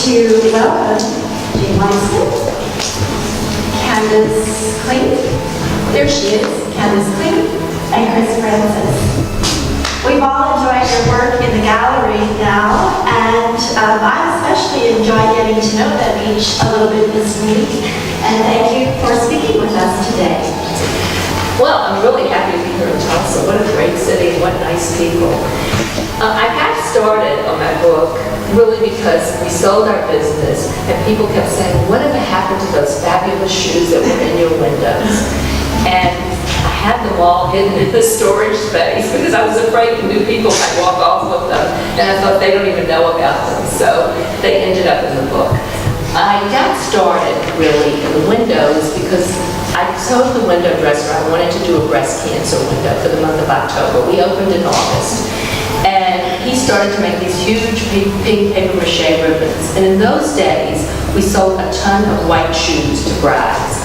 to welcome Gershon Weitzman, Candace Kling, there she is, Candace Kling, and Chris Francis. We've all enjoyed your work in the gallery now, and I especially enjoyed getting to know them each a little bit this week, and thank you for speaking with us today. Well, I'm really happy to be here in Tulsa. What a great city, what nice people. I got started on my book really because we sold our business and people kept saying, whatever happened to those fabulous shoes that were in your windows? And I had them all hidden in the storage space because I was afraid new people might walk off with them, and I thought they don't even know about them, so they ended up in the book. I got started really in the windows because I told the window dresser I wanted to do a breast cancer window for the month of October. We opened in August. And he started to make these huge pink paper mache ribbons. And in those days, we sold a ton of white shoes to brides.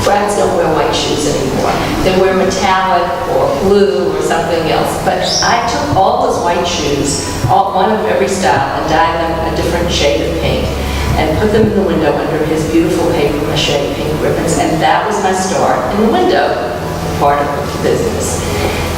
Brides don't wear white shoes anymore. They wear metallic or blue or something else. But I took all those white shoes, one of every style, and dyed them a different shade of pink, and put them in the window under his beautiful paper mache pink ribbons. And that was my start in the window part of the business.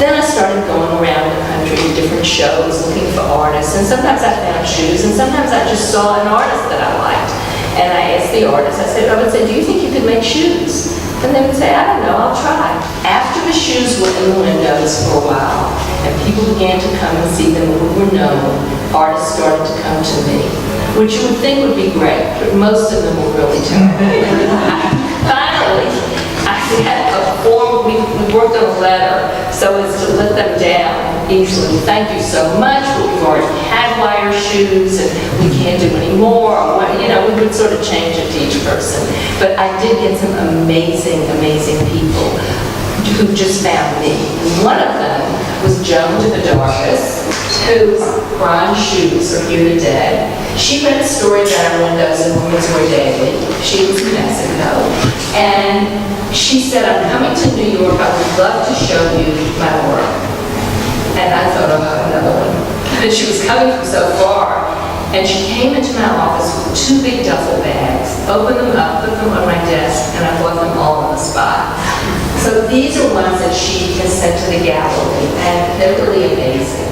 Then I started going around the country to different shows looking for artists, and sometimes I found shoes, and sometimes I just saw an artist that I liked. And I asked the artist, I would say, do you think you could make shoes? And they would say, I don't know, I'll try. After the shoes were in the windows for a while, and people began to come and see them who were known, artists started to come to me, which you would think would be great, but most of them were really terrible. Finally, I had a form, we worked on a letter so as to let them down easily. Thank you so much, but we've already had wire shoes and we can't do any more. You know, we would sort of change it to each person. But I did get some amazing, amazing people who just found me. And one of them was Joan to the Darkest, whose bronze shoes are here today. She read stories at our windows in Women's Wear Daily. She was in Mexico. And she said, I'm coming to New York. I would love to show you my work. And I thought, oh, another one. And she was coming from so far. And she came into my office with 2 big duffel bags, opened them up, put them on my desk, and I bought them all on the spot. So these are ones that she has sent to the gallery, and they're really amazing.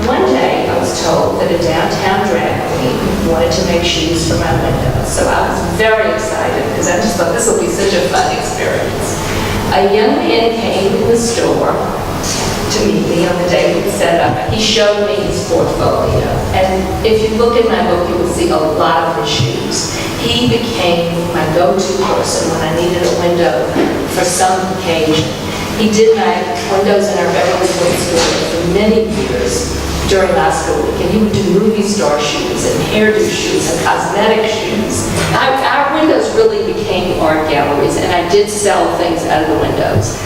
One day I was told that a downtown drag queen wanted to make shoes for my windows, so I was very excited because I just thought this will be such a fun experience. A young man came in the store to meet me on the day we set up. He showed me his portfolio, and if you look at my book, you will see a lot of his shoes. He became my go-to person when I needed a window for some occasion. He did my windows in our Beverly Hills store for many years during Oscar week, and he would do movie star shoes and hairdo shoes and cosmetic shoes. Our windows really became art galleries, and I did sell things out of the windows.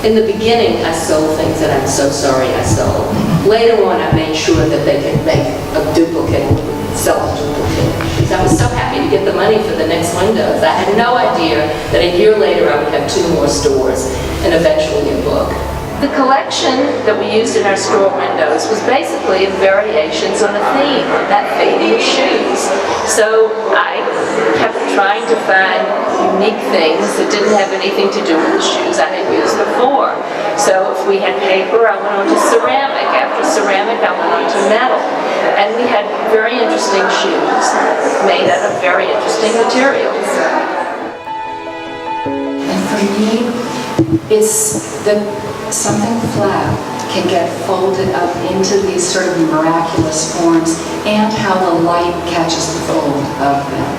In the beginning, I sold things that I'm so sorry I sold. Later on, I made sure that they could make a duplicate, sell a duplicate. Because I was so happy to get the money for the next windows. I had no idea that a year later I would have 2 more stores and eventually a book. The collection that we used in our store windows was basically variations on a theme. That theme was shoes. So I kept trying to find unique things that didn't have anything to do with the shoes I had used before. So if we had paper, I went on to ceramic. After ceramic, I went on to metal. And we had very interesting shoes made out of very interesting materials. And for me, it's that something flat can get folded up into these sort of miraculous forms, and how the light catches the fold of them.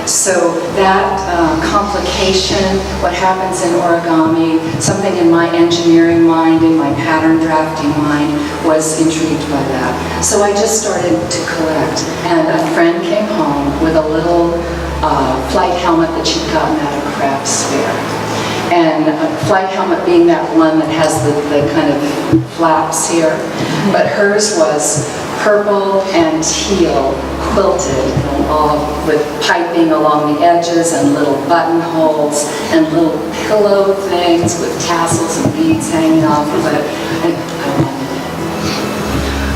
So that complication, what happens in origami, something in my engineering mind, in my pattern drafting mind, was intrigued by that. So I just started to collect, and a friend came home with a little flight helmet that she'd gotten at a crafts fair. And a flight helmet being that one that has the kind of flaps here, but hers was purple and teal, quilted, all with piping along the edges and little buttonholes and little pillow things with tassels and beads hanging off of it. And I wanted it.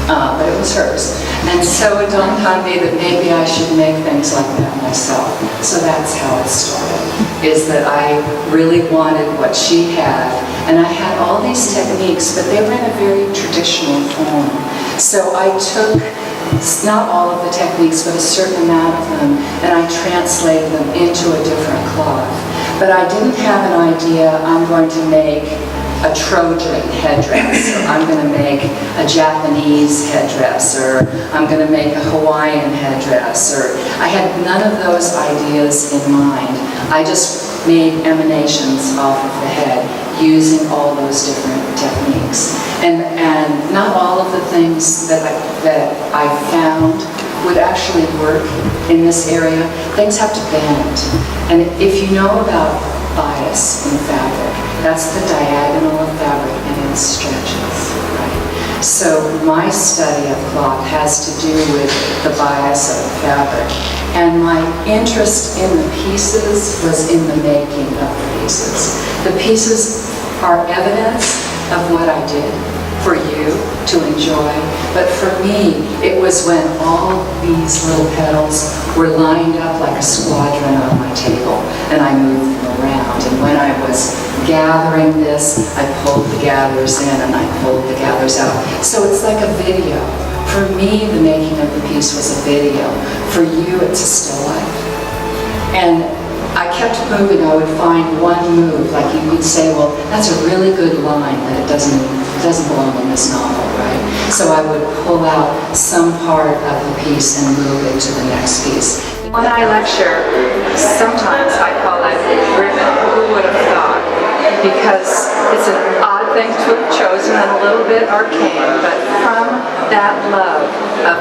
but it was hers. And so it dawned on me that maybe I should make things like that myself. So that's how it started, is that I really wanted what she had. And I had all these techniques, but they were in a very traditional form. So I took not all of the techniques, but a certain amount of them, and I translated them into a different cloth. But I didn't have an idea, I'm going to make a Trojan headdress, or I'm going to make a Japanese headdress, or I'm going to make a Hawaiian headdress, or I had none of those ideas in mind. I just made emanations off of the head using all those different techniques. And not all of the things that I found would actually work in this area. Things have to bend. And if you know about bias in fabric, that's the diagonal of fabric and it stretches, right? So my study of cloth has to do with the bias of the fabric. And my interest in the pieces was in the making of the pieces. The pieces are evidence of what I did for you to enjoy, but for me, it was when all these little petals were lined up like a squadron on my table, and I moved them around. And when I was gathering this, I pulled the gathers in and I pulled the gathers out. So it's like a video. For me, the making of the piece was a video. For you, it's a still life. And I kept moving. I would find one move, like you could say, well, that's a really good line, but it doesn't belong in this novel, right? So I would pull out some part of the piece and move it to the next piece. When I lecture, sometimes I call it Ribbon Who Would Have Thought, because it's an odd thing to have chosen and a little bit arcane, but from that love of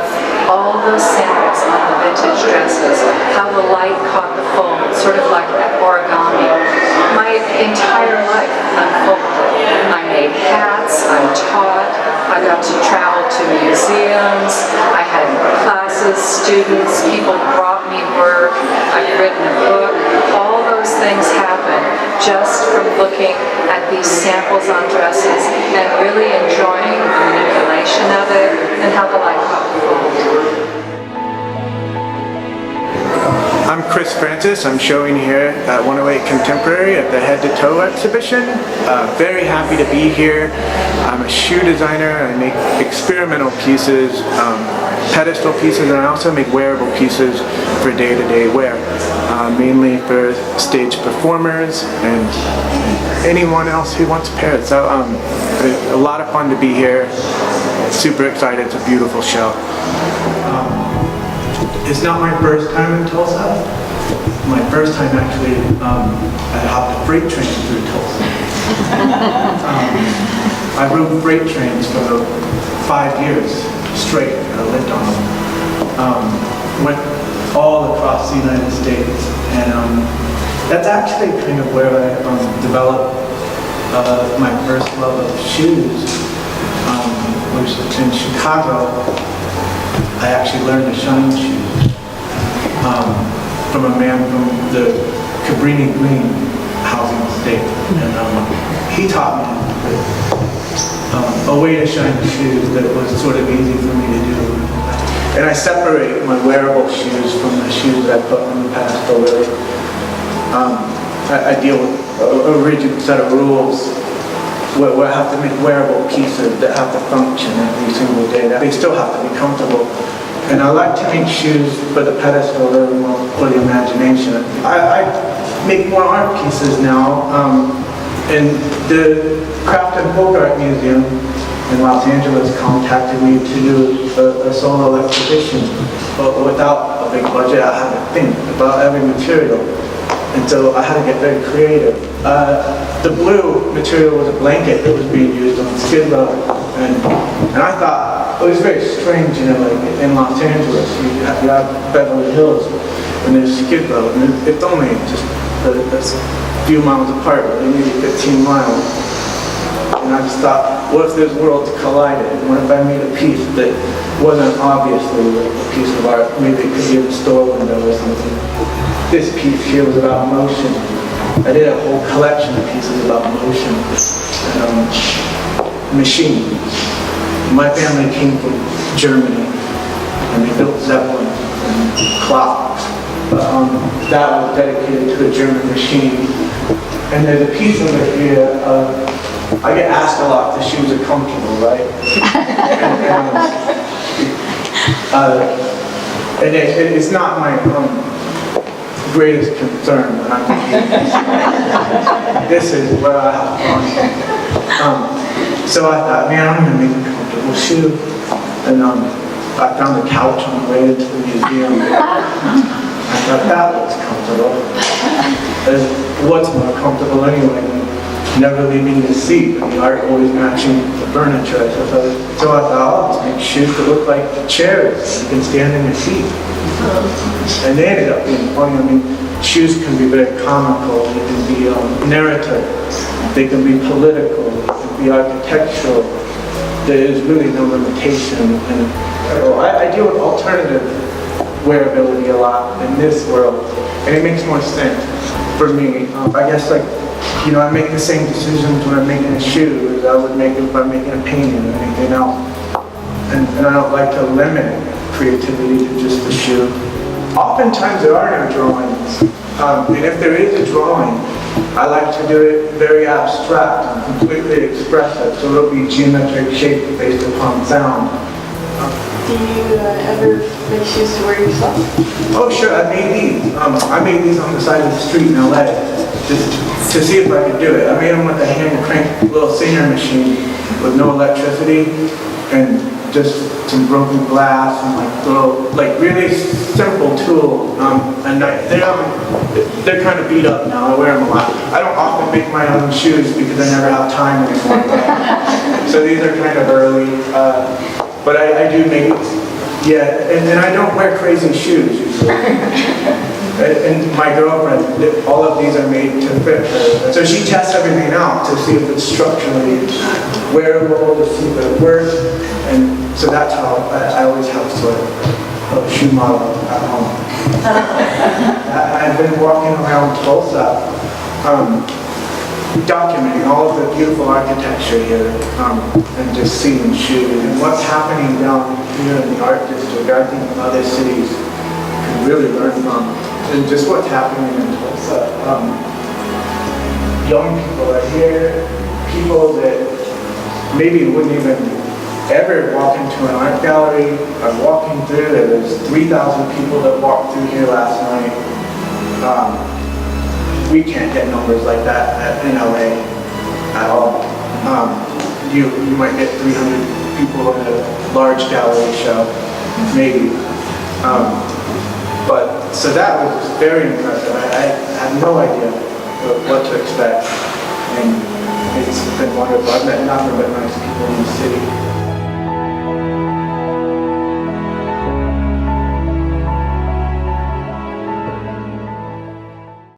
all those samples on the vintage dresses, how the light caught the fold, sort of like origami, my entire life unfolded. I made hats, I taught, I got to travel to museums, I had classes, students, people brought me work, I've written a book. All those things happened just from looking at these samples on dresses and really enjoying the manipulation of it and how the light caught the fold. I'm Chris Francis. I'm showing here at 108 Contemporary at the Head to Toe exhibition. Very happy to be here. I'm a shoe designer. I make experimental pieces, pedestal pieces, and I also make wearable pieces for day-to-day wear, mainly for stage performers and anyone else who wants a pair. So a lot of fun to be here. Super excited. It's a beautiful show. It's not my first time in Tulsa. My first time actually, I hopped a freight train through Tulsa. I rode freight trains for 5 years straight. I lived on them. Went all across the United States. And that's actually kind of where I developed my first love of shoes. Which in Chicago, I actually learned to shine shoes from a man from the Cabrini Green housing estate. And he taught me a way to shine shoes that was sort of easy for me to do. And I separate my wearable shoes from the shoes that I put on the pedestal, really. I deal with a rigid set of rules where I have to make wearable pieces that have to function every single day. They still have to be comfortable. And I like to make shoes for the pedestal, for the imagination. I make more art pieces now. And the Craft and Folk Art Museum in Los Angeles contacted me to do a solo exhibition. But without a big budget, I had to think about every material. And so I had to get very creative. The blue material was a blanket that was being used on Skid Row. And I thought, it was very strange, you know, like in Los Angeles, you have Beverly Hills, and there's Skid Row, and it's only just a few miles apart, maybe 15 miles. And I just thought, what if those worlds collided? What if I made a piece that wasn't obviously a piece of art? Maybe it could be in a store window or something. This piece here was about motion. I did a whole collection of pieces about motion. Machines. My family came from Germany, and they built zeppelins and clocks. But that was dedicated to a German machine. And there's a piece over here. I get asked a lot if the shoes are comfortable, right? And it's not my greatest concern when I'm thinking, this is where I have fun. So I thought, man, I'm gonna make a comfortable shoe. And I found a couch on the way into the museum. I thought that looks comfortable. What's more comfortable anyway than never leaving the seat? And the art always matching the furniture. So I thought, let's make shoes that look like chairs. You can stand in your seat. And they ended up being funny. I mean, shoes can be very comical. They can be narrative. They can be political. They can be architectural. There is really no limitation. And I deal with alternative wearability a lot in this world, and it makes more sense for me. I guess, like, you know, I make the same decisions when I'm making a shoe as I would make if I'm making a painting or anything else. And I don't like to limit creativity to just the shoe. Oftentimes there are no drawings, and if there is a drawing, I like to do it very abstract and completely expressive, so it'll be geometric shape based upon sound. Do you ever make shoes to wear yourself? Oh sure, I made these. I made these on the side of the street in LA, just to see if I could do it. I made them with a hand crank little singer machine with no electricity and just some broken glass and like little, like really simple tools. And they're kind of beat up now. I wear them a lot. I don't often make my own shoes because I never have time anymore. So these are kind of early. But I do make, yeah, and I don't wear crazy shoes usually. And my girlfriend, all of these are made to fit her. So she tests everything out to see if it's structurally wearable, to see if it works. And so that's how I always have sort of a shoe model at home. I've been walking around Tulsa, documenting all of the beautiful architecture here, and just seeing shoes and what's happening down here in the art district. I think other cities can really learn from, and just what's happening in Tulsa. Young people are here, people that maybe wouldn't even ever walk into an art gallery are walking through. There was 3,000 people that walked through here last night. We can't get numbers like that in LA at all. You might get 300 people in a large gallery show, maybe. But so that was just very impressive. I had no idea what to expect, and it's been wonderful. I've met nothing but nice people in the city.